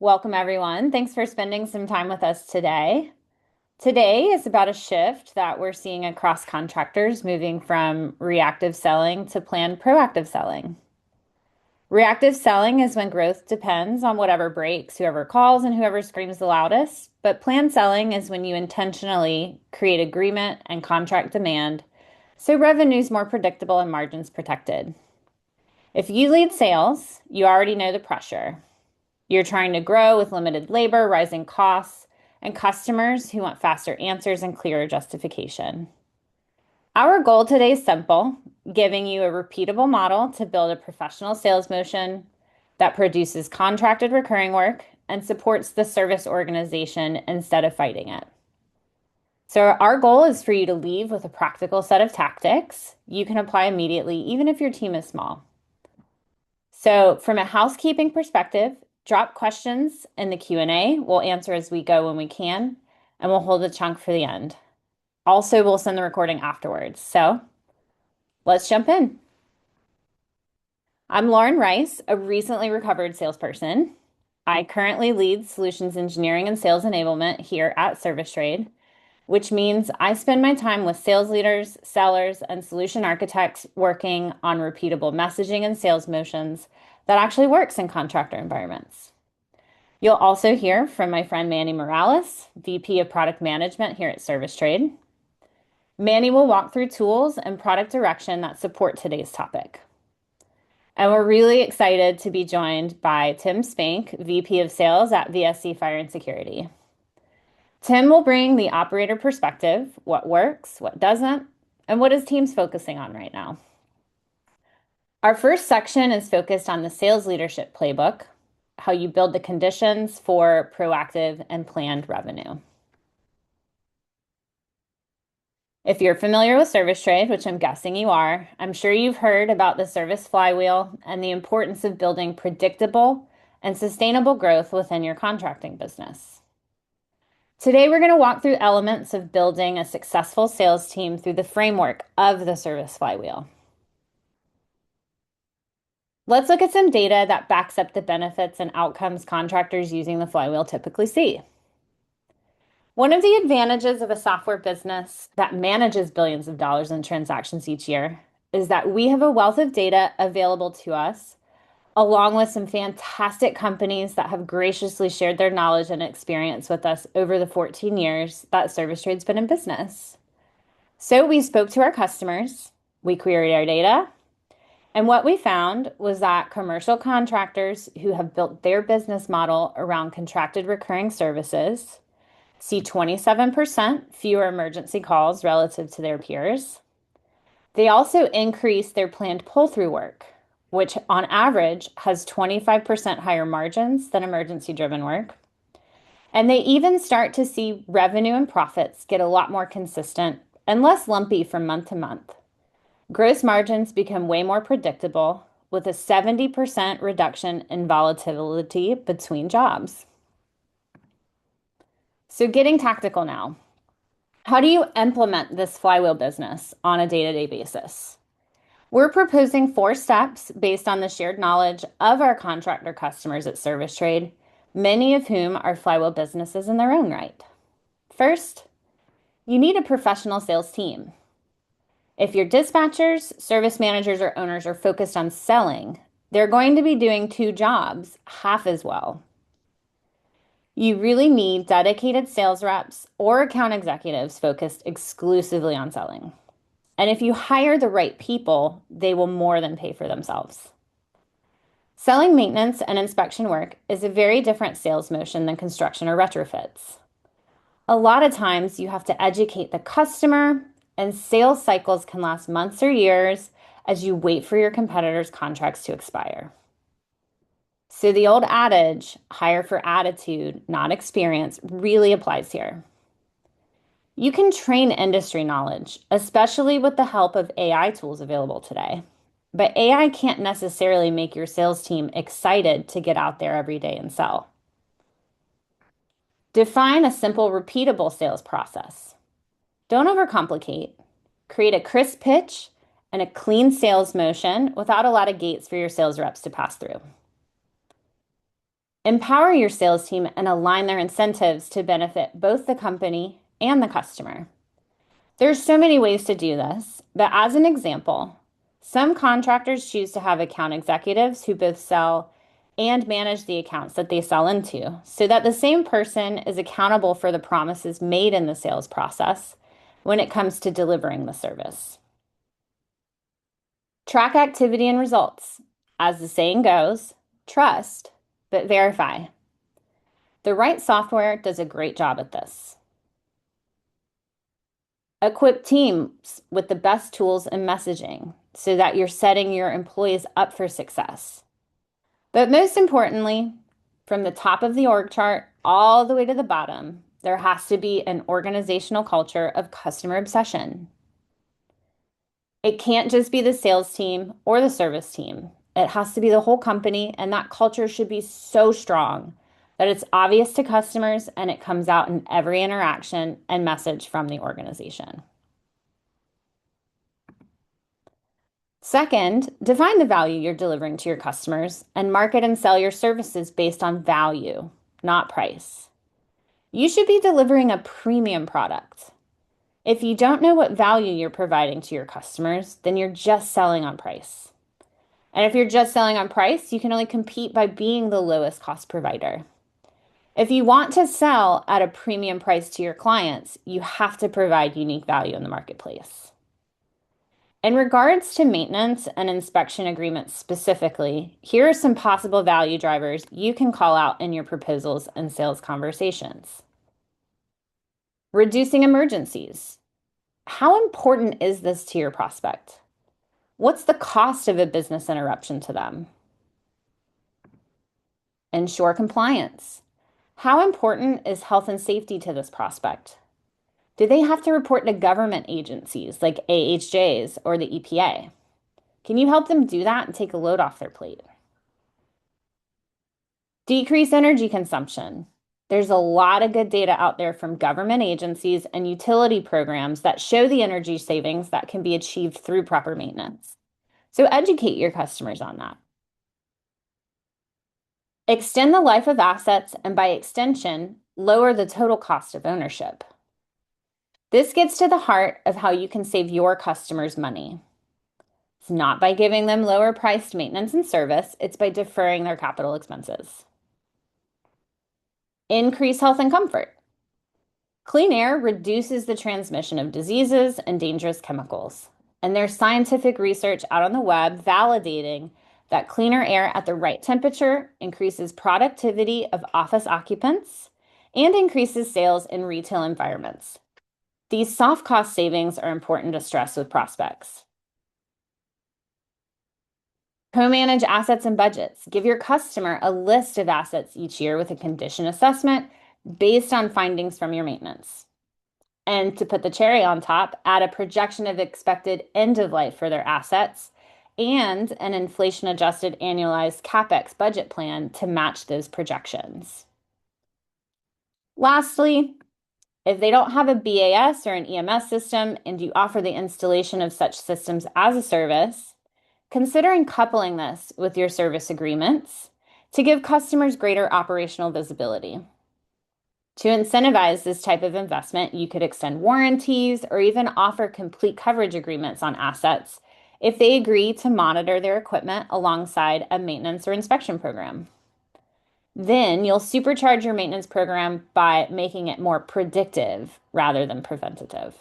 Welcome, everyone. Thanks for spending some time with us today. Today is about a shift that we're seeing across contractors moving from reactive selling to planned proactive selling. Reactive selling is when growth depends on whatever breaks, whoever calls, and whoever screams the loudest. But planned selling is when you intentionally create agreement and contract demand so revenue's more predictable and margins protected. If you lead sales, you already know the pressure. You're trying to grow with limited labor, rising costs, and customers who want faster answers and clearer justification. Our goal today is simple, giving you a repeatable model to build a professional sales motion that produces contracted recurring work and supports the service organization instead of fighting it. So our goal is for you to leave with a practical set of tactics you can apply immediately, even if your team is small. So from a housekeeping perspective, drop questions in the Q&A. We'll answer as we go when we can, and we'll hold a chunk for the end. Also, we'll send the recording afterwards. So let's jump in. I'm Lauren Rice, a recently recovered salesperson. I currently lead solutions engineering and sales enablement here at ServiceTrade, which means I spend my time with sales leaders, sellers, and solution architects working on repeatable messaging and sales motions that actually works in contractor environments. You'll also hear from my friend Manny Morales, VP of Product Management here at ServiceTrade. Manny will walk through tools and product direction that support today's topic. And we're really excited to be joined by Tim Spank, VP of Sales at VSC Fire and Security. Tim will bring the operator perspective, what works, what doesn't, and what his team's focusing on right now. Our first section is focused on the sales leadership playbook, how you build the conditions for proactive and planned revenue. If you're familiar with ServiceTrade, which I'm guessing you are, I'm sure you've heard about the service flywheel and the importance of building predictable and sustainable growth within your contracting business. Today, we're going to walk through elements of building a successful sales team through the framework of the service flywheel. Let's look at some data that backs up the benefits and outcomes contractors using the flywheel typically see. One of the advantages of a software business that manages billions of dollars in transactions each year is that we have a wealth of data available to us, along with some fantastic companies that have graciously shared their knowledge and experience with us over the 14 years that ServiceTrade's been in business. So we spoke to our customers, we queried our data, and what we found was that commercial contractors who have built their business model around contracted recurring services see 27% fewer emergency calls relative to their peers. They also increase their planned pull-through work, which on average has 25% higher margins than emergency-driven work. And they even start to see revenue and profits get a lot more consistent and less lumpy from month to month. Gross margins become way more predictable with a 70% reduction in volatility between jobs. So getting tactical now. How do you implement this flywheel business on a day-to-day basis? We're proposing 4 steps based on the shared knowledge of our contractor customers at ServiceTrade, many of whom are flywheel businesses in their own right. First, you need a professional sales team. If your dispatchers, service managers, or owners are focused on selling, they're going to be doing 2 jobs half as well. You really need dedicated sales reps or account executives focused exclusively on selling. And if you hire the right people, they will more than pay for themselves. Selling maintenance and inspection work is a very different sales motion than construction or retrofits. A lot of times you have to educate the customer, and sales cycles can last months or years as you wait for your competitors' contracts to expire. So the old adage, hire for attitude, not experience, really applies here. You can train industry knowledge, especially with the help of AI tools available today. But AI can't necessarily make your sales team excited to get out there every day and sell. Define a simple, repeatable sales process. Don't overcomplicate. Create a crisp pitch and a clean sales motion without a lot of gates for your sales reps to pass through. Empower your sales team and align their incentives to benefit both the company and the customer. There's so many ways to do this, but as an example, some contractors choose to have account executives who both sell and manage the accounts that they sell into, so that the same person is accountable for the promises made in the sales process when it comes to delivering the service. Track activity and results. As the saying goes, trust, but verify. The right software does a great job at this. Equip teams with the best tools and messaging so that you're setting your employees up for success. But most importantly, from the top of the org chart all the way to the bottom, there has to be an organizational culture of customer obsession. It can't just be the sales team or the service team. It has to be the whole company, and that culture should be so strong that it's obvious to customers and it comes out in every interaction and message from the organization. Second, define the value you're delivering to your customers and market and sell your services based on value, not price. You should be delivering a premium product. If you don't know what value you're providing to your customers, then you're just selling on price. And if you're just selling on price, you can only compete by being the lowest cost provider. If you want to sell at a premium price to your clients, you have to provide unique value in the marketplace. In regards to maintenance and inspection agreements specifically, here are some possible value drivers you can call out in your proposals and sales conversations. Reducing emergencies. How important is this to your prospect? What's the cost of a business interruption to them? Ensure compliance. How important is health and safety to this prospect? Do they have to report to government agencies like AHJs or the EPA? Can you help them do that and take a load off their plate? Decrease energy consumption. There's a lot of good data out there from government agencies and utility programs that show the energy savings that can be achieved through proper maintenance. So educate your customers on that. Extend the life of assets and by extension, lower the total cost of ownership. This gets to the heart of how you can save your customers money. It's not by giving them lower priced maintenance and service, it's by deferring their capital expenses. Increase health and comfort. Clean air reduces the transmission of diseases and dangerous chemicals. And there's scientific research out on the web validating that cleaner air at the right temperature increases productivity of office occupants and increases sales in retail environments. These soft cost savings are important to stress with prospects. Co-manage assets and budgets. Give your customer a list of assets each year with a condition assessment based on findings from your maintenance. And to put the cherry on top, add a projection of expected end of life for their assets and an inflation-adjusted annualized CapEx budget plan to match those projections. Lastly, if they don't have a BAS or an EMS system and you offer the installation of such systems as a service, considering coupling this with your service agreements to give customers greater operational visibility. To incentivize this type of investment, you could extend warranties or even offer complete coverage agreements on assets if they agree to monitor their equipment alongside a maintenance or inspection program. Then you'll supercharge your maintenance program by making it more predictive rather than preventative.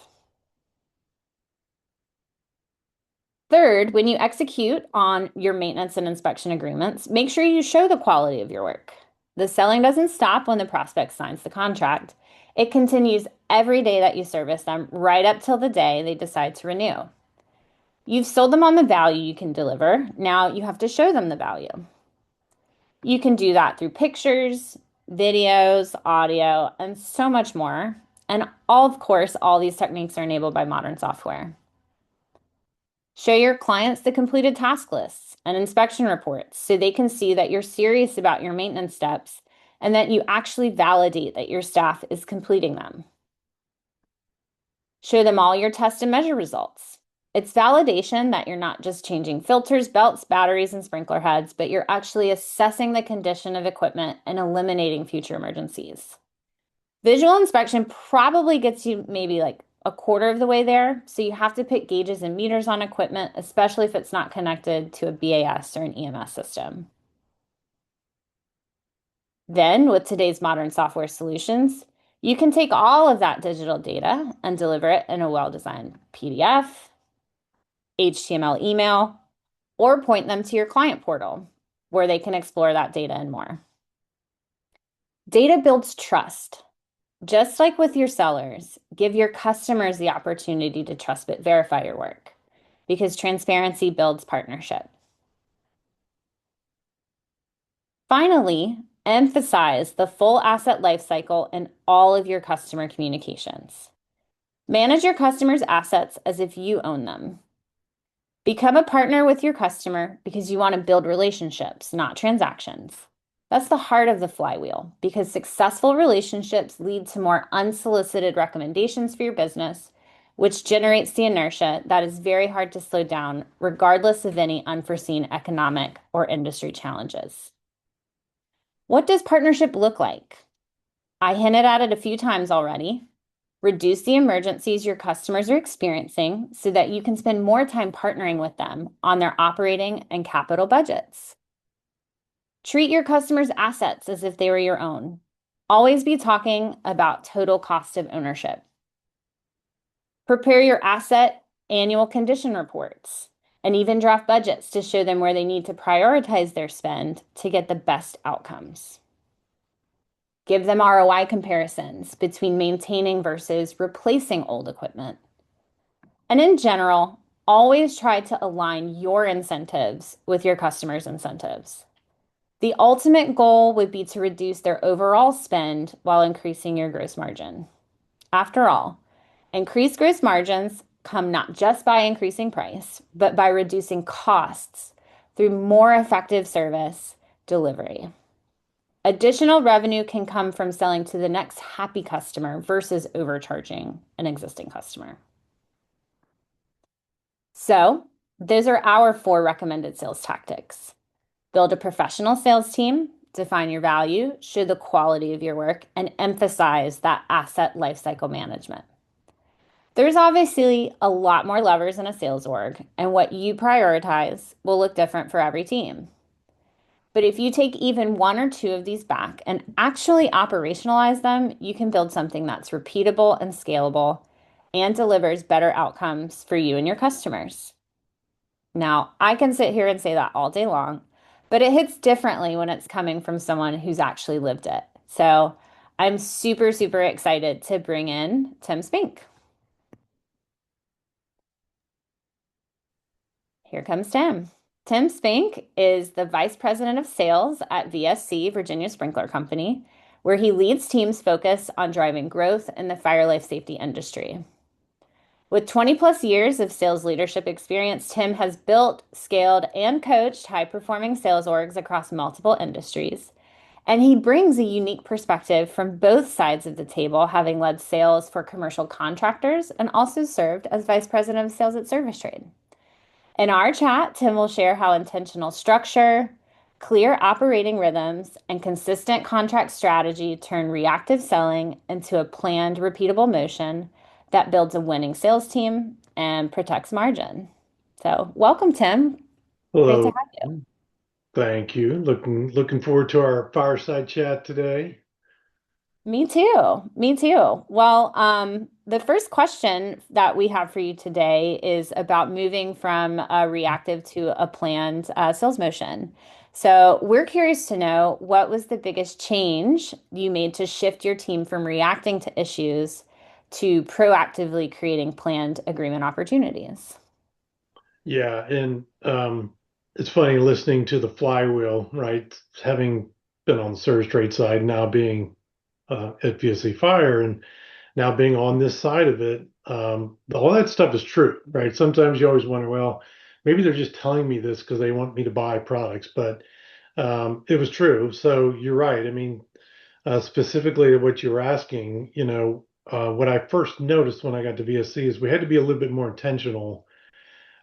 Third, when you execute on your maintenance and inspection agreements, make sure you show the quality of your work. The selling doesn't stop when the prospect signs the contract. It continues every day that you service them, right up till the day they decide to renew. You've sold them on the value you can deliver. Now you have to show them the value. You can do that through pictures, videos, audio, and so much more. And of course, all these techniques are enabled by modern software. Show your clients the completed task lists and inspection reports so they can see that you're serious about your maintenance steps and that you actually validate that your staff is completing them. Show them all your test and measure results. It's validation that you're not just changing filters, belts, batteries, and sprinkler heads, but you're actually assessing the condition of equipment and eliminating future emergencies. Visual inspection probably gets you maybe like a quarter of the way there. So you have to put gauges and meters on equipment, especially if it's not connected to a BAS or an EMS system. Then, with today's modern software solutions, you can take all of that digital data and deliver it in a well-designed PDF, HTML email, or point them to your client portal where they can explore that data and more. Data builds trust. Just like with your sellers, give your customers the opportunity to trust but verify your work because transparency builds partnership. Finally, emphasize the full asset lifecycle in all of your customer communications. Manage your customers' assets as if you own them. Become a partner with your customer because you want to build relationships, not transactions. That's the heart of the flywheel because successful relationships lead to more unsolicited recommendations for your business, which generates the inertia that is very hard to slow down, regardless of any unforeseen economic or industry challenges. What does partnership look like? I hinted at it a few times already. Reduce the emergencies your customers are experiencing so that you can spend more time partnering with them on their operating and capital budgets. Treat your customers' assets as if they were your own. Always be talking about total cost of ownership. Prepare your asset annual condition reports and even draft budgets to show them where they need to prioritize their spend to get the best outcomes. Give them ROI comparisons between maintaining versus replacing old equipment. And in general, always try to align your incentives with your customers' incentives. The ultimate goal would be to reduce their overall spend while increasing your gross margin. After all, increased gross margins come not just by increasing price, but by reducing costs through more effective service delivery. Additional revenue can come from selling to the next happy customer versus overcharging an existing customer. So, those are our 4 recommended sales tactics. Build a professional sales team, define your value, show the quality of your work, and emphasize that asset lifecycle management. There's obviously a lot more levers in a sales org, and what you prioritize will look different for every team. But if you take even 1 or 2 of these back and actually operationalize them, you can build something that's repeatable and scalable and delivers better outcomes for you and your customers. Now, I can sit here and say that all day long, but it hits differently when it's coming from someone who's actually lived it. So I'm super, super excited to bring in Tim Spink. Here comes Tim. Tim Spink is the Vice President of Sales at VSC, Virginia Sprinkler Company, where he leads teams focused on driving growth in the fire life safety industry. With 20 plus years of sales leadership experience, Tim has built, scaled, and coached high-performing sales orgs across multiple industries. And he brings a unique perspective from both sides of the table, having led sales for commercial contractors and also served as Vice President of Sales at ServiceTrade. In our chat, Tim will share how intentional structure, clear operating rhythms, and consistent contract strategy turn reactive selling into a planned, repeatable motion that builds a winning sales team and protects margin. So, welcome, Tim. Great to Hello. have you. Thank you. Looking forward to our fireside chat today. Me too. Me too. Well, the first question that we have for you today is about moving from a reactive to a planned sales motion. So we're curious to know what was the biggest change you made to shift your team from reacting to issues to proactively creating planned agreement opportunities? Yeah, and it's funny listening to the flywheel, right? Having been on the service trade side, now being at VSC Fire, and now being on this side of it, all that stuff is true, right? Sometimes you always wonder, well, maybe they're just telling me this because they want me to buy products, but it was true. So you're right. I mean, specifically to what you were asking, what I first noticed when I got to VSC is we had to be a little bit more intentional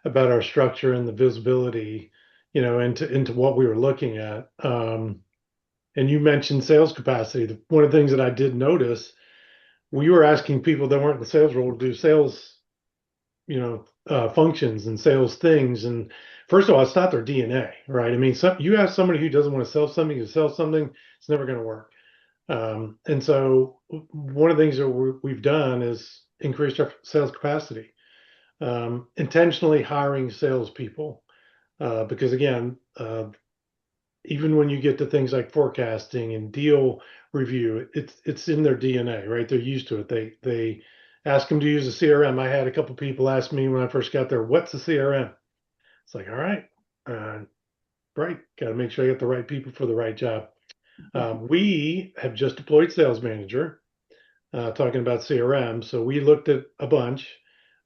about our structure and the visibility, into what we were looking at. And you mentioned sales capacity. One of the things that I did notice, we were asking people that weren't in the sales role to do sales, functions and sales things. And first of all, it's not their DNA, right? I mean, you ask somebody who doesn't want to sell something to sell something, it's never going to work. And so one of the things that we've done is increased our sales capacity, intentionally hiring salespeople, because again, even when you get to things like forecasting and deal review, it's in their DNA, right? They're used to it. They ask them to use a CRM. I had a couple people ask me when I first got there, "What's a CRM?" It's like, all right, uh, right, got to make sure I get the right people for the right job. We have just deployed sales manager, talking about CRM. So we looked at a bunch,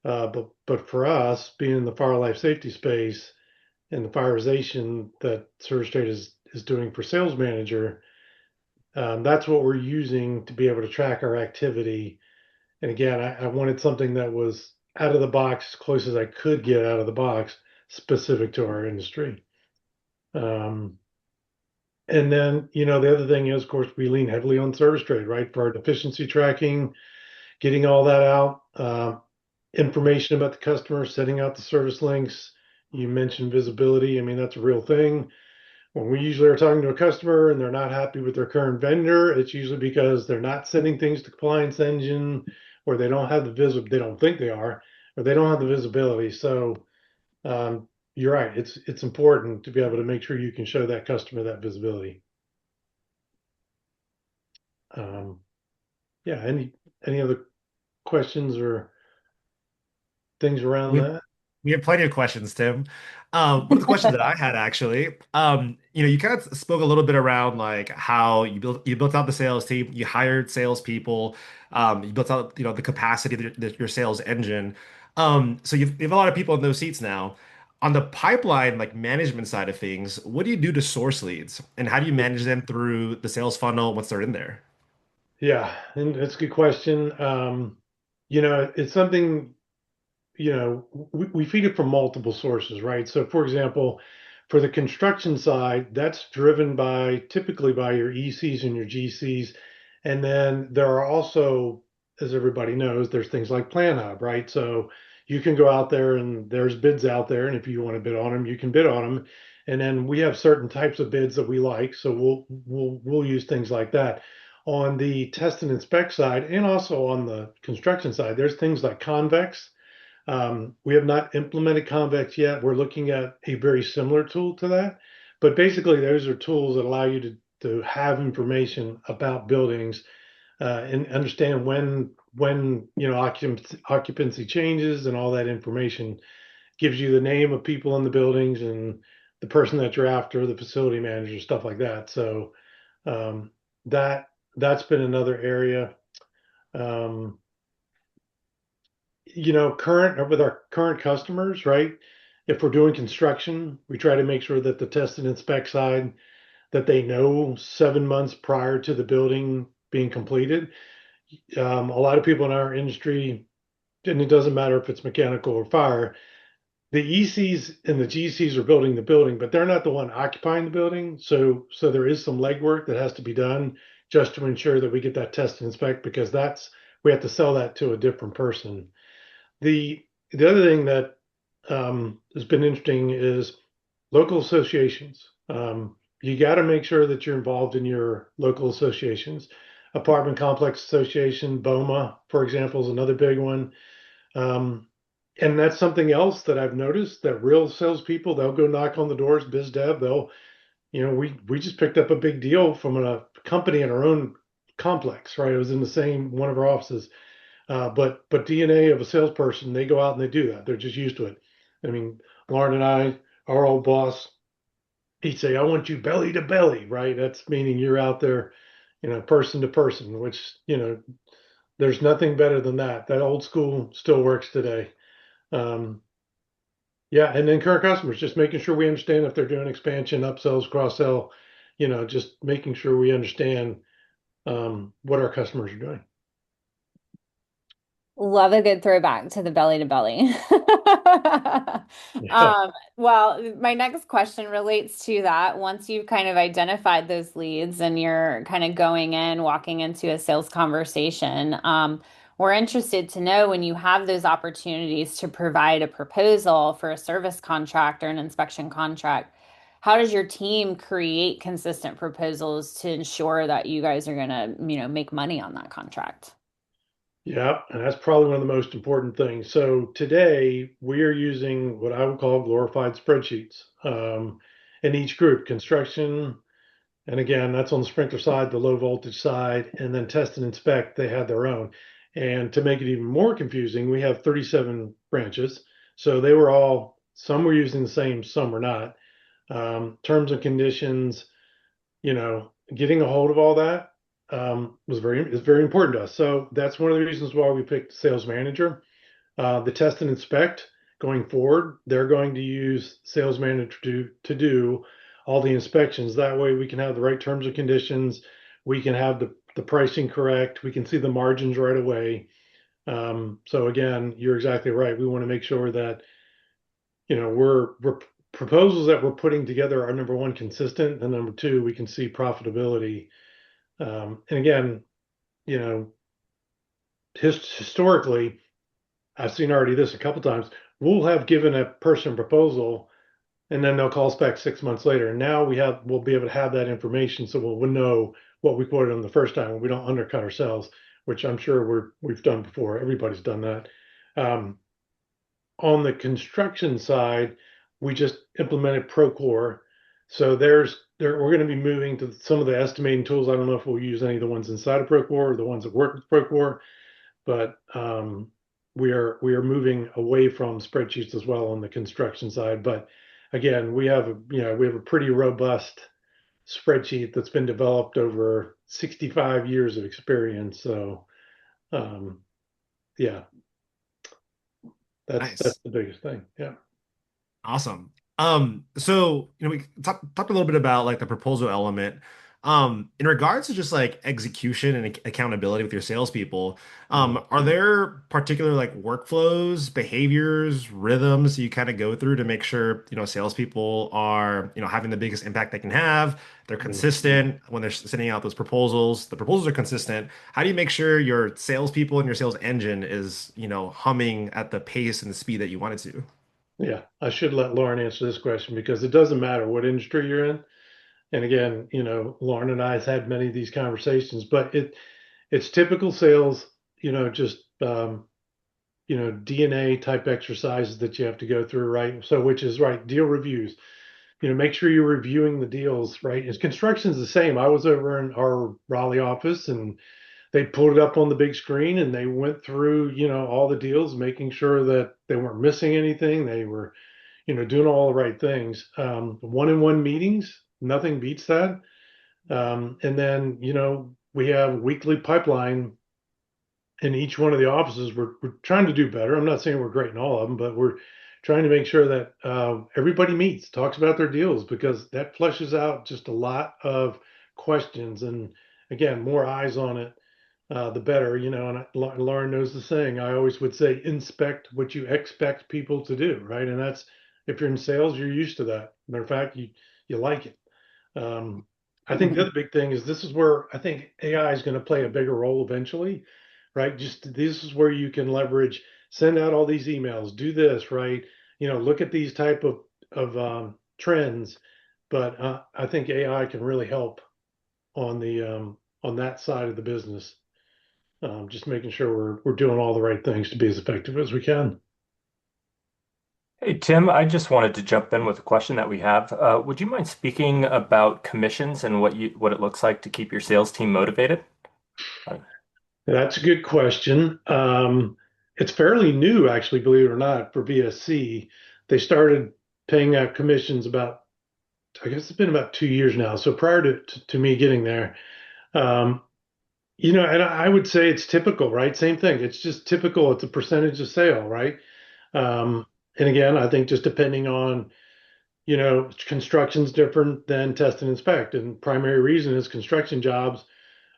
but for us, being in the fire life safety space and the fireization that ServiceTrade is doing for sales manager, that's what we're using to be able to track our activity. And again, I wanted something that was out of the box, as close as I could get out of the box, specific to our industry. Um, and then, the other thing is, of course, we lean heavily on ServiceTrade, right, for our deficiency tracking, getting all that out, information about the customer, setting out the service links. You mentioned visibility. I mean, that's a real thing. When we usually are talking to a customer and they're not happy with their current vendor, it's usually because they're not sending things to compliance engine, or they don't have the they don't think they are, or they don't have the visibility. So you're right. It's important to be able to make sure you can show that customer that visibility. Um, yeah. Any other questions or things around We that? we have plenty of questions, Tim. One of the questions that I had actually, you kind of spoke a little bit around like how you built out the sales team, you hired salespeople, you built out the capacity of your sales engine. So you have a lot of people in those seats now. On the pipeline, like management side of things, what do you do to source leads, and how do you manage them through the sales funnel once they're in there? Yeah, and that's a good question. It's something, we feed it from multiple sources, right? So, for example, for the construction side, that's driven typically by your ECs and your GCs. And then there are also, as everybody knows, there's things like Plan Hub, right? So you can go out there and there's bids out there. And if you want to bid on them, you can bid on them. And then we have certain types of bids that we like. So we'll use things like that. On the test and inspect side, and also on the construction side, there's things like convex. We have not implemented Convex yet. We're looking at a very similar tool to that. But basically, those are tools that allow you to have information about buildings, and understand when occupancy changes, and all that information gives you the name of people in the buildings and the person that you're after, the facility manager, stuff like that. So um, that that's been another area. Um, current with our current customers, right? If we're doing construction, we try to make sure that the test and inspect side, that they know 7 months prior to the building being completed. A lot of people in our industry, and it doesn't matter if it's mechanical or fire, the ECs and the GCs are building the building, but they're not the one occupying the building. So there is some legwork that has to be done just to ensure that we get that test and inspect, because we have to sell that to a different person. The other thing that has been interesting is local associations. You got to make sure that you're involved in your local associations. Apartment Complex Association, BOMA, for example, is another big one. Um, and that's something else that I've noticed, that real salespeople, they'll go knock on the doors, biz dev, we just picked up a big deal from a company in our own complex, right? It was in the same one of our offices. But DNA of a salesperson, they go out and they do that. They're just used to it. I mean, Lauren and I, our old boss, he'd say, "I want you belly to belly," right? That's meaning you're out there, person to person, which, there's nothing better than that. That old school still works today. Um, yeah, and then current customers, just making sure we understand if they're doing expansion, upsells, cross sell, just making sure we understand what our customers are doing. Love a good throwback to the belly to belly. Yeah. Well, my next question relates to that. Once you've kind of identified those leads and you're kind of going in, walking into a sales conversation, we're interested to know when you have those opportunities to provide a proposal for a service contract or an inspection contract, how does your team create consistent proposals to ensure that you guys are going to, make money on that contract? Yeah, and that's probably one of the most important things. So today we are using what I would call glorified spreadsheets in each group, construction, and again, that's on the sprinkler side, the low voltage side, and then test and inspect, they had their own. And to make it even more confusing, we have 37 branches. So they were all, some were using the same, some were not. Terms and conditions, getting a hold of all that is very important to us. So that's one of the reasons why we picked sales manager. The test and inspect going forward, they're going to use sales manager to do all the inspections. That way we can have the right terms and conditions. We can have the pricing correct. We can see the margins right away. So again, you're exactly right. We want to make sure that, we're proposals that we're putting together are number one, consistent, and number two, we can see profitability. And again, you know, historically, I've seen already this a couple times. We'll have given a person a proposal, and then they'll call us back 6 months later. And now we'll be able to have that information, so we'll know what we quoted them the first time. We don't undercut ourselves, which I'm sure we've done before. Everybody's done that. Um, on the construction side, we just implemented Procore. So we're going to be moving to some of the estimating tools. I don't know if we'll use any of the ones inside of Procore or the ones that work with Procore, but we are moving away from spreadsheets as well on the construction side. But again, we have a pretty robust spreadsheet that's been developed over 65 years of experience. So um, yeah, that's Nice. the biggest thing. Yeah. Awesome. So we talked a little bit about like the proposal element. In regards to just like execution and accountability with your salespeople, Mhm. are there particular like workflows, behaviors, rhythms you kind of go through to make sure, salespeople are, having the biggest impact they can have? They're Mhm. consistent when they're sending out those proposals. The proposals are consistent. How do you make sure your salespeople and your sales engine is, humming at the pace and the speed that you want it to? Yeah, I should let Lauren answer this question because it doesn't matter what industry you're in. And again, Lauren and I has had many of these conversations, but it's typical sales, just DNA type exercises that you have to go through, right? So which is right, deal reviews. Make sure you're reviewing the deals, right? As construction's the same. I was over in our Raleigh office and they pulled it up on the big screen and they went through, all the deals, making sure that they weren't missing anything. They were doing all the right things. One-on-one meetings, nothing beats that. And then, we have weekly pipeline in each one of the offices. We're trying to do better. I'm not saying we're great in all of them, but we're trying to make sure that everybody meets, talks about their deals, because that flushes out just a lot of questions. And again, more eyes on it, the better, and Lauren knows the saying. I always would say, inspect what you expect people to do, right? And that's, if you're in sales, you're used to that. Matter of fact, you like it. Um, I think the other big thing is this is where I think AI is going to play a bigger role eventually, right? Just this is where you can leverage, send out all these emails, do this, right? Look at these type of trends. But I think AI can really help on that side of the business. Just making sure we're doing all the right things to be as effective as we can. Hey, Tim, I just wanted to jump in with a question that we have. Would you mind speaking about commissions and what it looks like to keep your sales team motivated? Uh, That's a good question. It's fairly new, actually, believe it or not, for VSC. They started paying out commissions about, I guess it's been about 2 years now. So prior to me getting there, um, and I would say it's typical, right? Same thing. It's just typical. It's a percentage of sale, right? Um, and again, I think just depending on, construction's different than test and inspect. And primary reason is construction jobs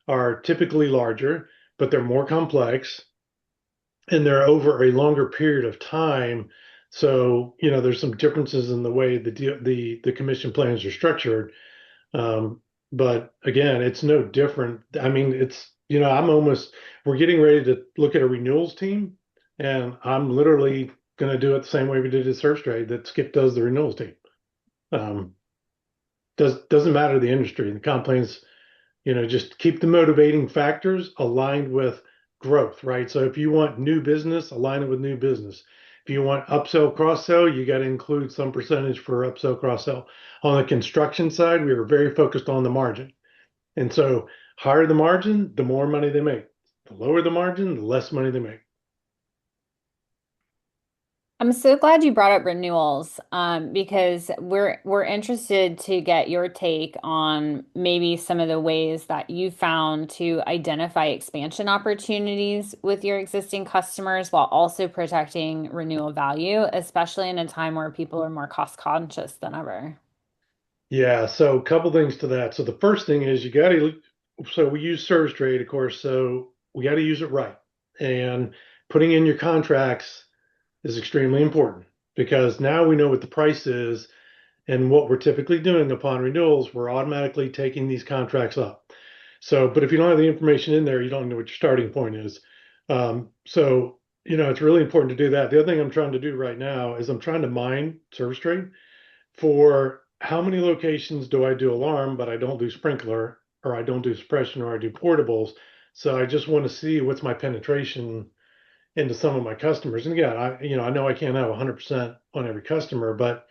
are typically larger, but they're more complex. and they're over a longer period of time. So, there's some differences in the way the commission plans are structured. Um, but again, it's no different. I mean, we're getting ready to look at a renewals team, and I'm literally going to do it the same way we did at ServiceTrade that Skip does the renewals team. Um, doesn't matter the industry. The comp plans, just keep the motivating factors aligned with growth, right? So if you want new business, align it with new business. If you want upsell, cross sell, you got to include some percentage for upsell, cross sell. On the construction side, we were very focused on the margin. And so higher the margin, the more money they make. The lower the margin, the less money they make. I'm so glad you brought up renewals, because we're interested to get your take on maybe some of the ways that you found to identify expansion opportunities with your existing customers while also protecting renewal value, especially in a time where people are more cost conscious than ever. Yeah, so a couple things to that. So the first thing is so we use ServiceTrade, of course, so we got to use it right. And putting in your contracts is extremely important because now we know what the price is and what we're typically doing upon renewals, we're automatically taking these contracts up. So, but if you don't have the information in there, you don't know what your starting point is. So, it's really important to do that. The other thing I'm trying to do right now is I'm trying to mine ServiceTrade for how many locations do I do alarm, but I don't do sprinkler, or I don't do suppression, or I do portables. So I just want to see what's my penetration into some of my customers. And again, I know I can't have 100% on every customer, but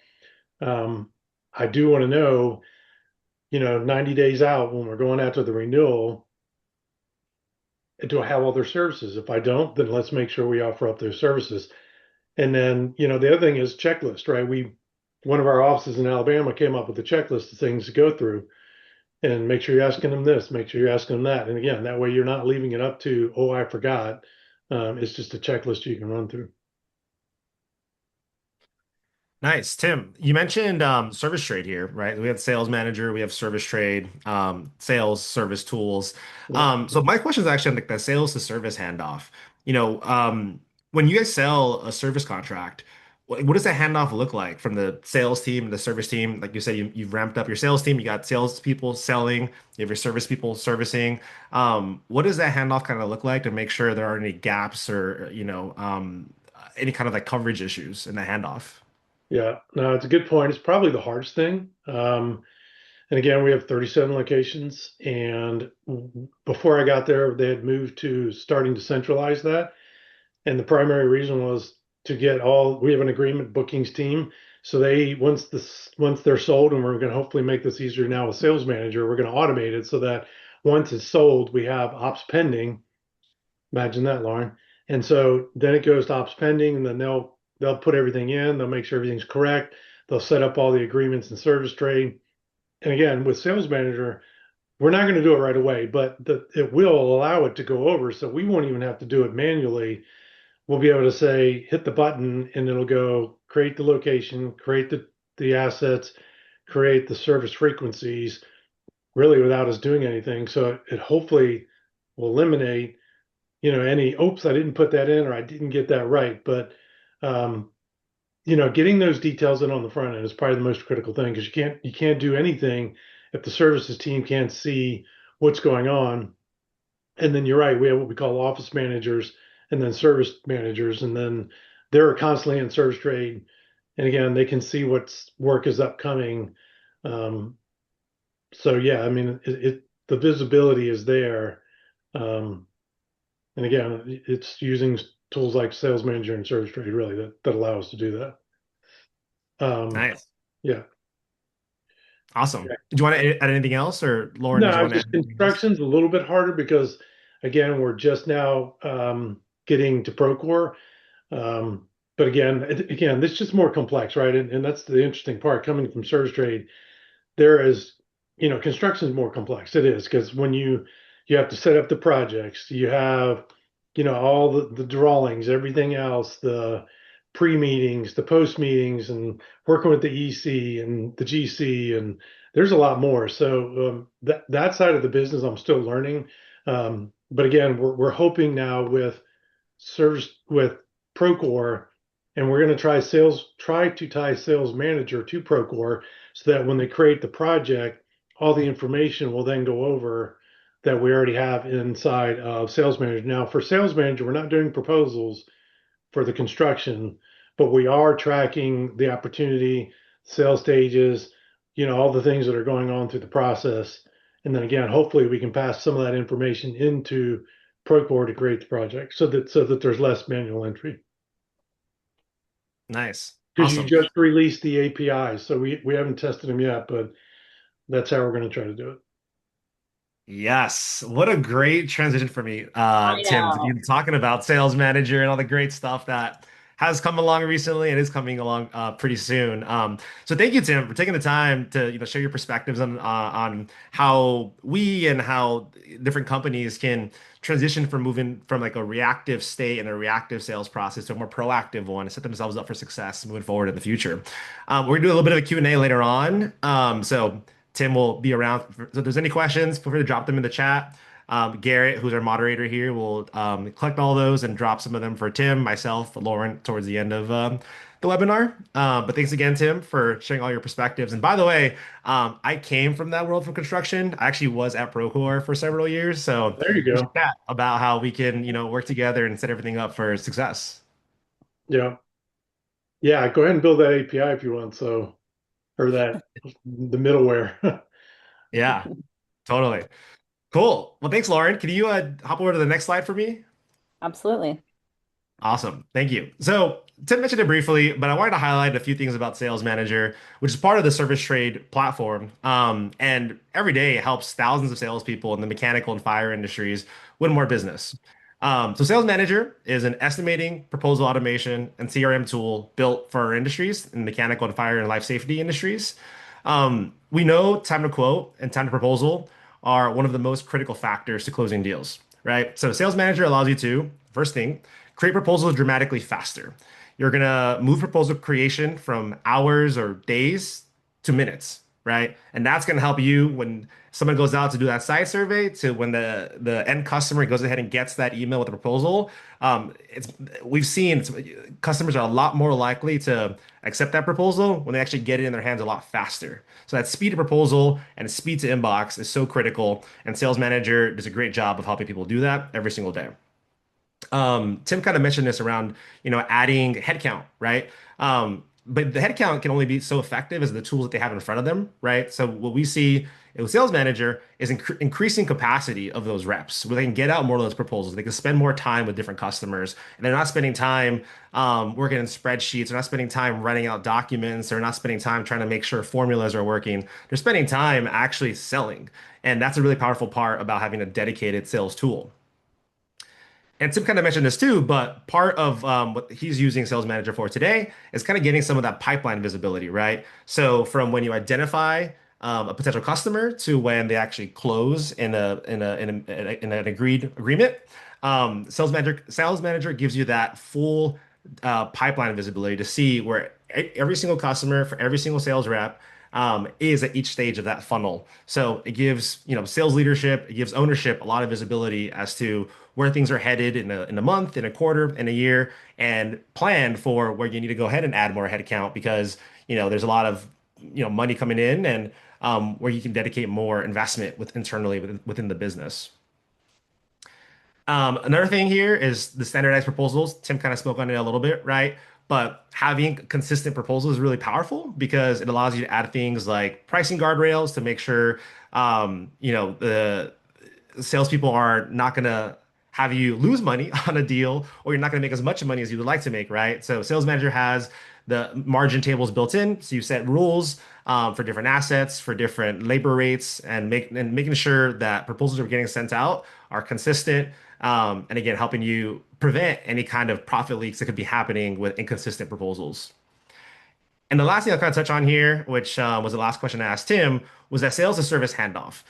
I do want to know, 90 days out when we're going after the renewal, do I have all their services? If I don't, then let's make sure we offer up those services. And then, the other thing is checklist, right? One of our offices in Alabama came up with a checklist of things to go through and make sure you're asking them this, make sure you're asking them that. And again, that way you're not leaving it up to, oh, I forgot. It's just a checklist you can run through. Nice. Tim, you mentioned ServiceTrade here, right? We have sales manager, we have ServiceTrade, sales service tools. Yeah. So my question is actually on like the sales to service handoff. You know, when you guys sell a service contract, what does that handoff look like from the sales team, the service team? Like you said, you've ramped up your sales team, you got sales people selling, you have your service people servicing. What does that handoff kind of look like to make sure there aren't any gaps or, any kind of like coverage issues in the handoff? Yeah, no, it's a good point. It's probably the hardest thing. And again, we have 37 locations. And before I got there, they had moved to starting to centralize that. And the primary reason was to we have an agreement bookings team. So once they're sold, and we're going to hopefully make this easier now with sales manager, we're going to automate it so that once it's sold, we have ops pending. Imagine that, Lauren. And so then it goes to ops pending, and then they'll put everything in, they'll make sure everything's correct, they'll set up all the agreements in ServiceTrade. And again, with sales manager, we're not going to do it right away, but it will allow it to go over, so we won't even have to do it manually. We'll be able to say hit the button, and it'll go create the location, create the assets, create the service frequencies, really without us doing anything. So it hopefully will eliminate any, oops, I didn't put that in, or I didn't get that right. But um, getting those details in on the front end is probably the most critical thing, because you can't do anything if the services team can't see what's going on. And then you're right, we have what we call office managers and then service managers, and then they're constantly in service trade. And again, they can see what's work is upcoming. Um, so yeah, I mean, the visibility is there. Um, and again, it's using tools like Sales Manager and ServiceTrade really that allow us to do that. Nice. Yeah. Awesome. Do you want to add anything else, or Lauren, No, did you I was want to add just anything else? construction's a little bit harder because again, we're just now getting to Procore. But again, this is just more complex, right? And that's the interesting part coming from ServiceTrade. There is, construction is more complex. It is because when you have to set up the projects, you have, all the drawings, everything else, the pre-meetings, the post-meetings, and working with the EC and the GC, and there's a lot more. So that side of the business, I'm still learning. But again, we're hoping now with service with Procore, and we're going to try to tie sales manager to Procore so that when they create the project, all the information will then go over that we already have inside of sales manager. Now, for sales manager, we're not doing proposals for the construction, but we are tracking the opportunity, sales stages, all the things that are going on through the process. And then again, hopefully we can pass some of that information into Procore to create the project so that there's less manual entry. Nice. Because you Awesome. just released the APIs, so we haven't tested them yet, but that's how we're going to try to do it. Yes. What a great transition for me, I Tim, to be know. talking about sales manager and all the great stuff that has come along recently and is coming along pretty soon. So thank you, Tim, for taking the time to share your perspectives on how we and how different companies can transition from moving from like a reactive state and a reactive sales process to a more proactive one and set themselves up for success moving forward in the future. We're gonna do a little bit of a Q&A later on. So Tim will be around. So if there's any questions, feel free to drop them in the chat. Garrett, who's our moderator here, will collect all those and drop some of them for Tim, myself, Lauren, towards the end of the webinar. But thanks again, Tim, for sharing all your perspectives. And by the way, I came from that world for construction. I actually was at Procore for several years, so There you we should go. chat about how we can, work together and set everything up for success. Yeah. Yeah. Go ahead and build that API if you want. So, or the middleware. Yeah, totally. Cool. Well, thanks, Lauren. Can you hop over to the next slide for me? Absolutely. Awesome. Thank you. So Tim mentioned it briefly, but I wanted to highlight a few things about Sales Manager, which is part of the ServiceTrade platform. And every day it helps thousands of salespeople in the mechanical and fire industries win more business. So Sales Manager is an estimating, proposal automation, and CRM tool built for our industries in mechanical and fire and life safety industries. We know time to quote and time to proposal are one of the most critical factors to closing deals, right? So Sales Manager allows you to, first thing, create proposals dramatically faster. You're gonna move proposal creation from hours or days to minutes, right? And that's gonna help you when someone goes out to do that site survey to when the end customer goes ahead and gets that email with the proposal. It's we've seen customers are a lot more likely to accept that proposal when they actually get it in their hands a lot faster. So that speed to proposal and speed to inbox is so critical, and Sales Manager does a great job of helping people do that every single day. Tim kind of mentioned this around, adding headcount, right? But the headcount can only be so effective as the tools that they have in front of them, right? So what we see with Sales Manager is increasing capacity of those reps, where they can get out more of those proposals. They can spend more time with different customers, and they're not spending time working in spreadsheets. They're not spending time writing out documents. They're not spending time trying to make sure formulas are working. They're spending time actually selling, and that's a really powerful part about having a dedicated sales tool. And Tim kind of mentioned this too, but part of what he's using Sales Manager for today is kind of getting some of that pipeline visibility, right? So from when you identify a potential customer to when they actually close in an agreed agreement, Sales Manager gives you that full pipeline visibility to see where every single customer for every single sales rep is at each stage of that funnel. So it gives, sales leadership, it gives ownership a lot of visibility as to where things are headed in a month, in a quarter, in a year, and plan for where you need to go ahead and add more headcount because, there's a lot of, money coming in and where you can dedicate more investment internally within the business. Another thing here is the standardized proposals. Tim kind of spoke on it a little bit, right? But having consistent proposals is really powerful because it allows you to add things like pricing guardrails to make sure, the salespeople are not going to have you lose money on a deal, or you're not going to make as much money as you would like to make, right? So Sales Manager has the margin tables built in, so you set rules for different assets, for different labor rates, and making sure that proposals are getting sent out are consistent. And again, helping you prevent any kind of profit leaks that could be happening with inconsistent proposals. And the last thing I'll kind of touch on here, which was the last question I asked Tim, was that sales to service handoff.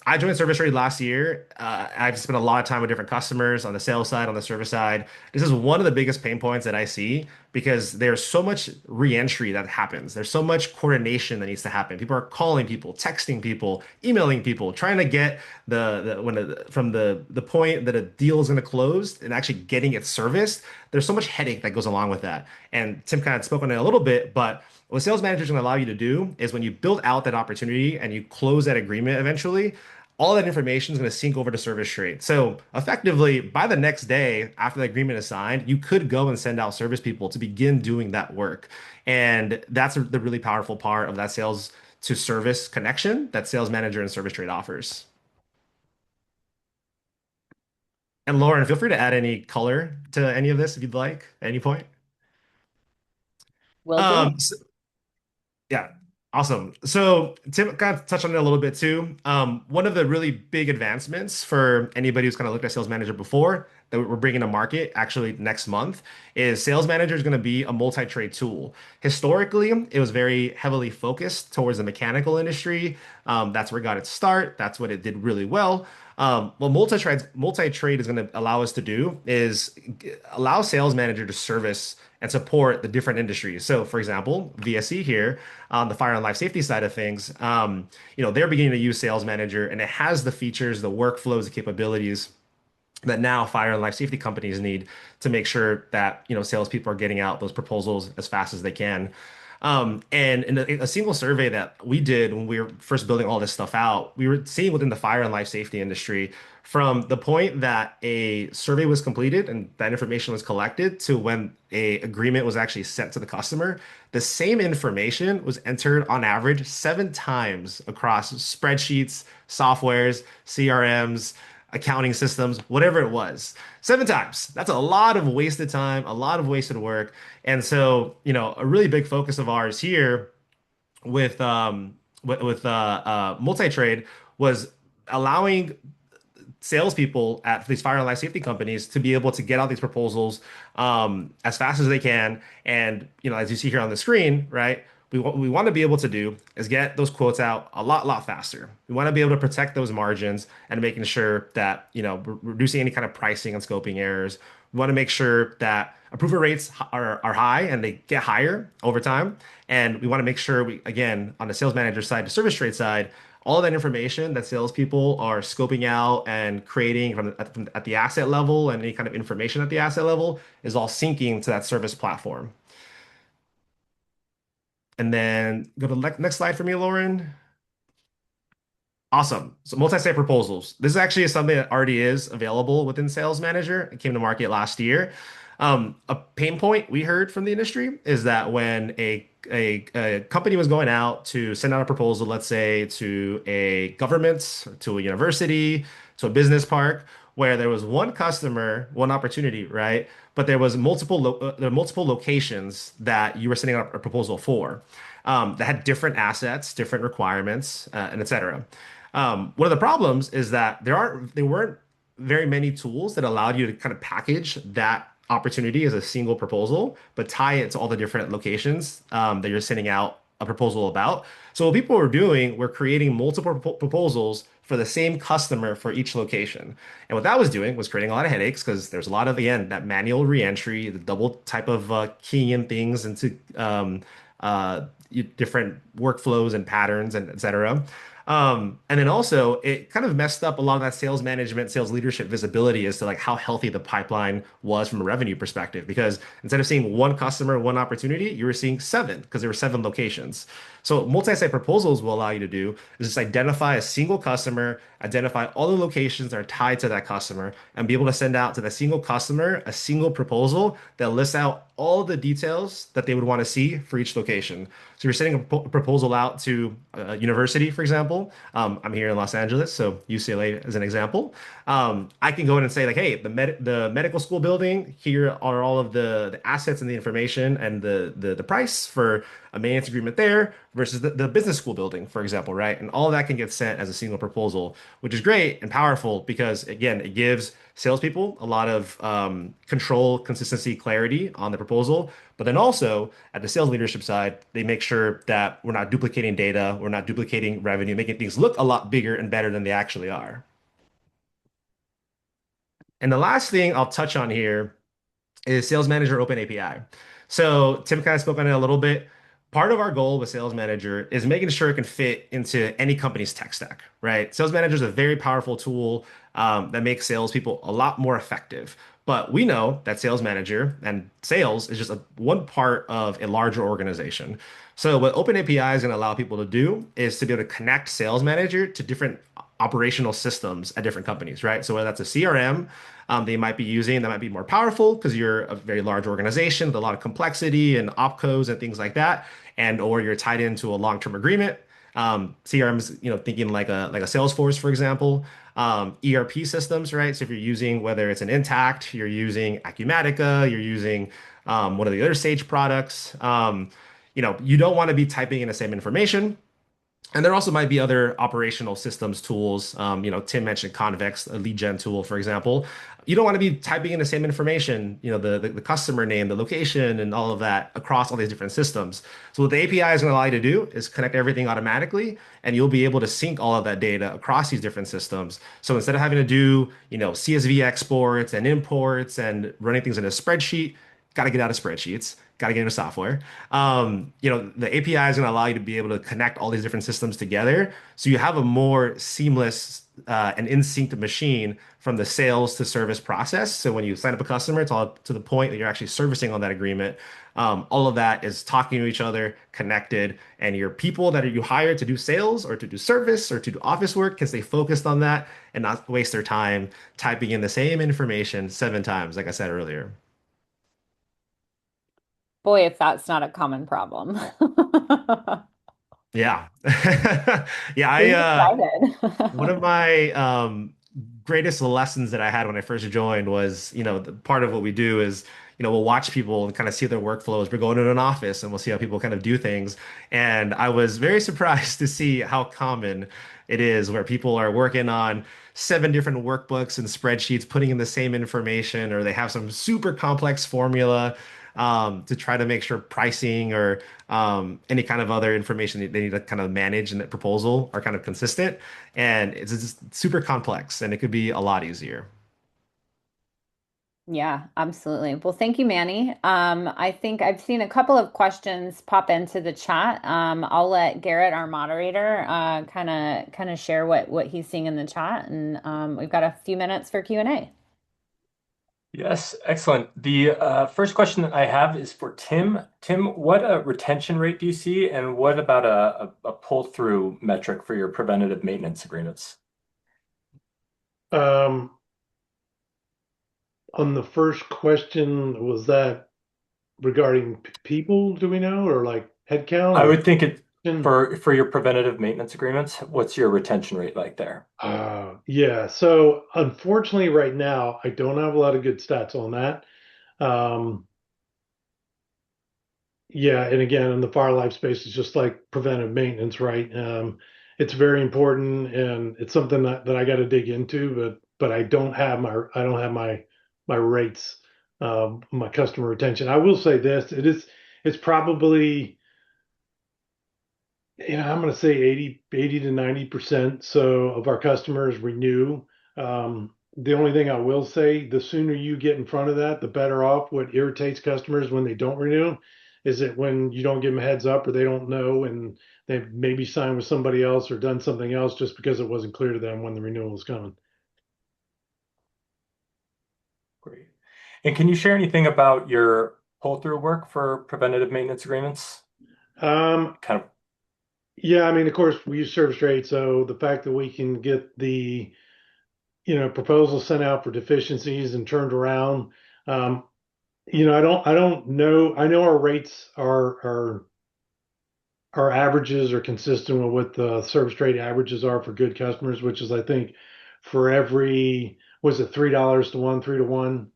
I joined ServiceTrade last year. I've spent a lot of time with different customers on the sales side, on the service side. This is one of the biggest pain points that I see because there's so much reentry that happens. There's so much coordination that needs to happen. People are calling people, texting people, emailing people, trying to get from the point that a deal is going to close and actually getting it serviced. There's so much headache that goes along with that. And Tim kind of spoke on it a little bit, but what sales managers are going to allow you to do is when you build out that opportunity and you close that agreement eventually, all that information is going to sync over to ServiceTrade. So effectively, by the next day after the agreement is signed, you could go and send out service people to begin doing that work. And that's the really powerful part of that sales to service connection that sales manager and ServiceTrade offers. And Lauren, feel free to add any color to any of this if you'd like at any point. Will do. Um, Yeah, awesome. So Tim kind of touched on it a little bit too. One of the really big advancements for anybody who's kind of looked at Sales Manager before that we're bringing to market actually next month is Sales Manager is going to be a multi-trade tool. Historically, it was very heavily focused towards the mechanical industry. That's where it got its start. That's what it did really well. What multi-trade is going to allow us to do is allow Sales Manager to service and support the different industries. So, for example, VSE here on the fire and life safety side of things, they're beginning to use Sales Manager, and it has the features, the workflows, the capabilities that now fire and life safety companies need to make sure that salespeople are getting out those proposals as fast as they can. And in a single survey that we did when we were first building all this stuff out, we were seeing within the fire and life safety industry from the point that a survey was completed and that information was collected to when a agreement was actually sent to the customer, the same information was entered on average 7 times across spreadsheets, softwares, CRMs, accounting systems, whatever it was. 7 times. That's a lot of wasted time, a lot of wasted work. And so, a really big focus of ours here with multi-trade was allowing salespeople at these fire and life safety companies to be able to get out these proposals as fast as they can. And as you see here on the screen, right? What we want to be able to do is get those quotes out a lot faster. We want to be able to protect those margins and making sure that we're reducing any kind of pricing and scoping errors. We want to make sure that approval rates are high and they get higher over time. And we want to make sure again, on the sales manager side, the service trade side, all that information that salespeople are scoping out and creating at the asset level and any kind of information at the asset level is all syncing to that service platform. And then go to the next slide for me, Lauren. Awesome. So multi-site proposals. This is actually something that already is available within Sales Manager. It came to market last year. A pain point we heard from the industry is that when a company was going out to send out a proposal, let's say to a government, to a university, to a business park, where there was one customer, one opportunity, right? But there were multiple locations that you were sending out a proposal for that had different assets, different requirements, and et cetera. One of the problems is that there weren't very many tools that allowed you to kind of package that opportunity as a single proposal, but tie it to all the different locations that you're sending out a proposal about. So what people were doing were creating multiple proposals for the same customer for each location. And what that was doing was creating a lot of headaches because there's a lot of, again, that manual reentry, the double type of keying in things into different workflows and patterns and et cetera. And then also it kind of messed up a lot of that sales management, sales leadership visibility as to like how healthy the pipeline was from a revenue perspective. Because instead of seeing one customer, one opportunity, you were seeing 7 because there were 7 locations. So what multi-site proposals will allow you to do is just identify a single customer, identify all the locations that are tied to that customer, and be able to send out to the single customer a single proposal that lists out all the details that they would want to see for each location. So you're sending a proposal out to a university, for example. I'm here in Los Angeles, so UCLA as an example. I can go in and say like, hey, the medical school building, here are all of the assets and the information and the price for a maintenance agreement there versus the business school building, for example, right? And all of that can get sent as a single proposal, which is great and powerful because, again, it gives salespeople a lot of control, consistency, clarity on the proposal. But then also at the sales leadership side, they make sure that we're not duplicating data, we're not duplicating revenue, making things look a lot bigger and better than they actually are. And the last thing I'll touch on here is Sales Manager Open API. So Tim kind of spoke on it a little bit. Part of our goal with Sales Manager is making sure it can fit into any company's tech stack, right? Sales Manager is a very powerful tool that makes salespeople a lot more effective. But we know that Sales Manager and sales is just one part of a larger organization. So what Open API is going to allow people to do is to be able to connect Sales Manager to different operational systems at different companies, right? So whether that's a CRM they might be using that might be more powerful because you're a very large organization with a lot of complexity and opcos and things like that, and or you're tied into a long-term agreement. CRMs, thinking like a Salesforce, for example, ERP systems, right? So if you're using whether it's an Intact, you're using Acumatica, you're using one of the other Sage products, you don't want to be typing in the same information. And there also might be other operational systems tools. Tim mentioned Convex, a lead gen tool, for example. You don't want to be typing in the same information, the customer name, the location, and all of that across all these different systems. So what the API is going to allow you to do is connect everything automatically, and you'll be able to sync all of that data across these different systems. So instead of having to do, CSV exports and imports and running things in a spreadsheet, got to get out of spreadsheets, got to get into software. The API is going to allow you to be able to connect all these different systems together. So you have a more seamless and in sync machine from the sales to service process. So when you sign up a customer, it's all to the point that you're actually servicing on that agreement. All of that is talking to each other, connected, and your people that you hire to do sales or to do service or to do office work can stay focused on that and not waste their time typing in the same information 7 times, like I said earlier. Boy, if that's not a common problem. Yeah. Yeah, Pretty one of excited. my greatest lessons that I had when I first joined was, part of what we do is, we'll watch people and kind of see their workflows. We're going in an office and we'll see how people kind of do things. And I was very surprised to see how common it is where people are working on 7 different workbooks and spreadsheets, putting in the same information, or they have some super complex formula to try to make sure pricing or any kind of other information that they need to kind of manage in that proposal are kind of consistent. And it's just super complex and it could be a lot easier. Yeah, absolutely. Well, thank you, Manny. I think I've seen a couple of questions pop into the chat. I'll let Garrett, our moderator, kind of share what he's seeing in the chat, and we've got a few minutes for Q&A. Yes, excellent. The first question that I have is for Tim. Tim, what retention rate do you see, and what about a pull-through metric for your preventative maintenance agreements? Um, on the first question, was that regarding people, do we know, or like headcount I or would think it retention? for your preventative maintenance agreements, what's your retention rate like there? Yeah. So unfortunately, right now, I don't have a lot of good stats on that. Um, yeah, and again, in the fire life space, it's just like preventive maintenance, right? It's very important, and it's something that I got to dig into, but I don't have my rates, my customer retention. I will say this: it's probably, I'm going to say 80 to 90% so of our customers renew. The only thing I will say, the sooner you get in front of that, the better off. What irritates customers when they don't renew is that when you don't give them a heads up or they don't know and they've maybe signed with somebody else or done something else just because it wasn't clear to them when the renewal was coming. Great. And can you share anything about your pull-through work for preventative maintenance agreements? Um, Kind of. yeah, I mean, of course, we use ServiceTrade, so the fact that we can get the proposals sent out for deficiencies and turned around. Um, I don't know. I know our rates our averages are consistent with what the service trade averages are for good customers, which is I think for every was it $3 to one, 3 to 1,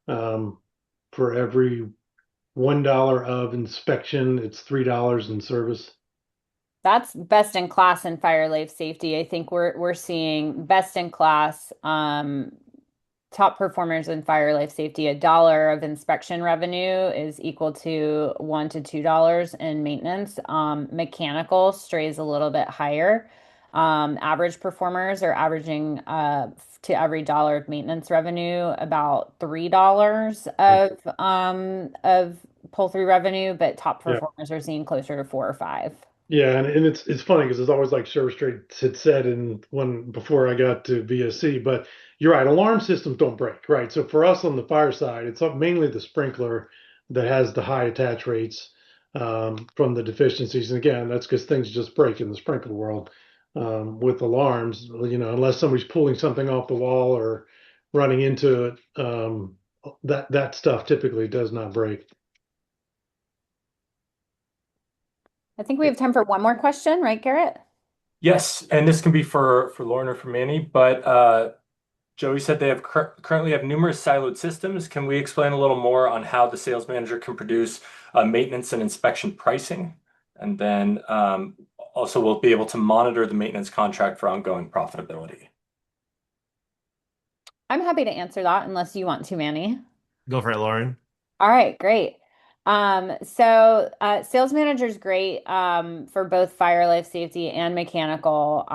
um, for every $1 of inspection, it's $3 in service. That's best in class in fire life safety. I think we're seeing best in class top performers in fire life safety. $1 of inspection revenue is equal to $1 to $2 in maintenance. Mechanical strays a little bit higher. Average performers are averaging to every dollar of maintenance revenue about $3 of pull-through revenue, but top Yeah. performers are seeing closer to 4 or 5. Yeah, and it's funny because it's always like ServiceTrade had said in when before I got to VSC, but you're right, alarm systems don't break, right? So for us on the fire side, it's mainly the sprinkler that has the high attach rates from the deficiencies. And again, that's because things just break in the sprinkler world. With alarms, unless somebody's pulling something off the wall or running into it, that stuff typically does not break. I think we have time for one more question, right, Garrett? Yes, and this can be for Lauren or for Manny, but Joey said they currently have numerous siloed systems. Can we explain a little more on how the sales manager can produce maintenance and inspection pricing? And then also we'll be able to monitor the maintenance contract for ongoing profitability. I'm happy to answer that unless you want to, Manny. Go for it, Lauren. All right, great. So sales manager is great for both fire, life safety, and mechanical.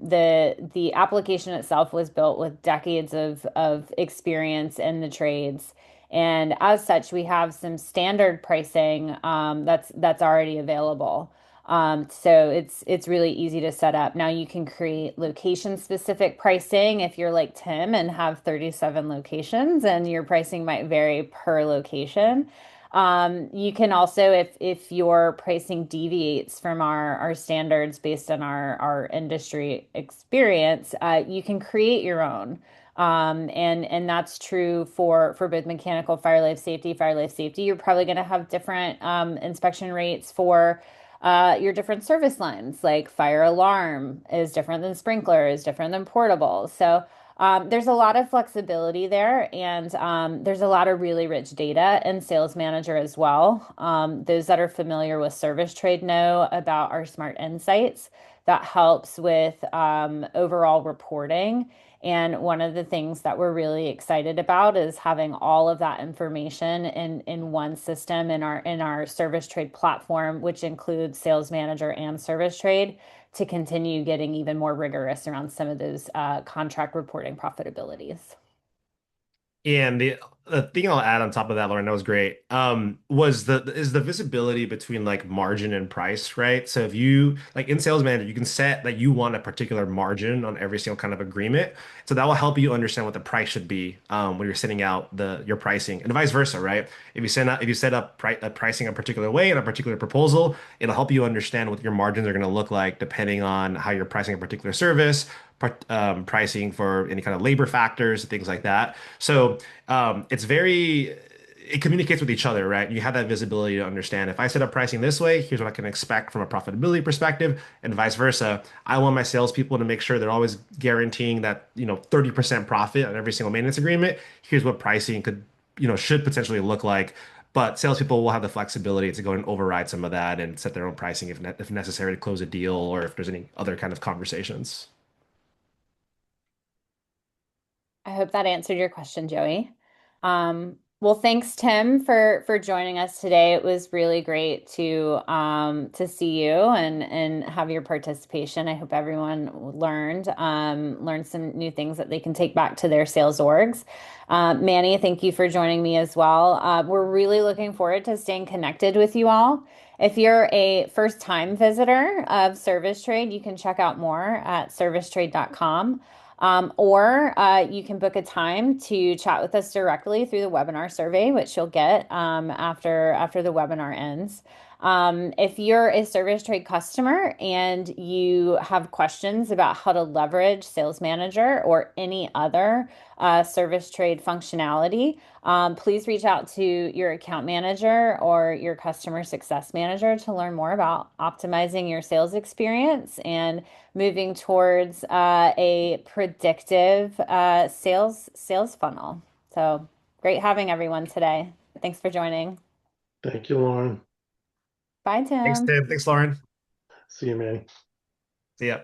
The application itself was built with decades of experience in the trades, and as such, we have some standard pricing that's already available. So it's really easy to set up. Now you can create location specific pricing if you're like Tim and have 37 locations, and your pricing might vary per location. You can also, if your pricing deviates from our standards based on our industry experience, you can create your own. And that's true for both mechanical fire life safety, fire life safety. You're probably going to have different inspection rates for your different service lines, like fire alarm is different than sprinkler, is different than portable. So there's a lot of flexibility there, and there's a lot of really rich data in Sales Manager as well. Those that are familiar with ServiceTrade know about our Smart Insights that helps with overall reporting. And one of the things that we're really excited about is having all of that information in one system in our ServiceTrade platform, which includes Sales Manager and ServiceTrade, to continue getting even more rigorous around some of those contract reporting profitabilities. And the thing I'll add on top of that, Lauren, that was great. Is the visibility between like margin and price, right? So if you like in Sales Manager, you can set that you want a particular margin on every single kind of agreement. So that will help you understand what the price should be when you're setting out your pricing, and vice versa, right? If you set up pricing a particular way in a particular proposal, it'll help you understand what your margins are going to look like depending on how you're pricing a particular service, pricing for any kind of labor factors, things like that. So it communicates with each other, right? You have that visibility to understand if I set up pricing this way, here's what I can expect from a profitability perspective, and vice versa. I want my salespeople to make sure they're always guaranteeing that, 30% profit on every single maintenance agreement. Here's what pricing should potentially look like. But salespeople will have the flexibility to go and override some of that and set their own pricing if necessary to close a deal or if there's any other kind of conversations. I hope that answered your question, Joey. Well, thanks, Tim, for joining us today. It was really great to see you and have your participation. I hope everyone learned some new things that they can take back to their sales orgs. Manny, thank you for joining me as well. We're really looking forward to staying connected with you all. If you're a first-time visitor of ServiceTrade, you can check out more at servicetrade.com. Or you can book a time to chat with us directly through the webinar survey, which you'll get after the webinar ends. If you're a ServiceTrade customer and you have questions about how to leverage Sales Manager or any other ServiceTrade functionality, please reach out to your account manager or your customer success manager to learn more about optimizing your sales experience and moving towards a predictive sales funnel. So great having everyone today. Thanks for joining. Thank you, Lauren. Bye, Thanks, Tim. Tim. Thanks, Lauren. See you, man. See ya.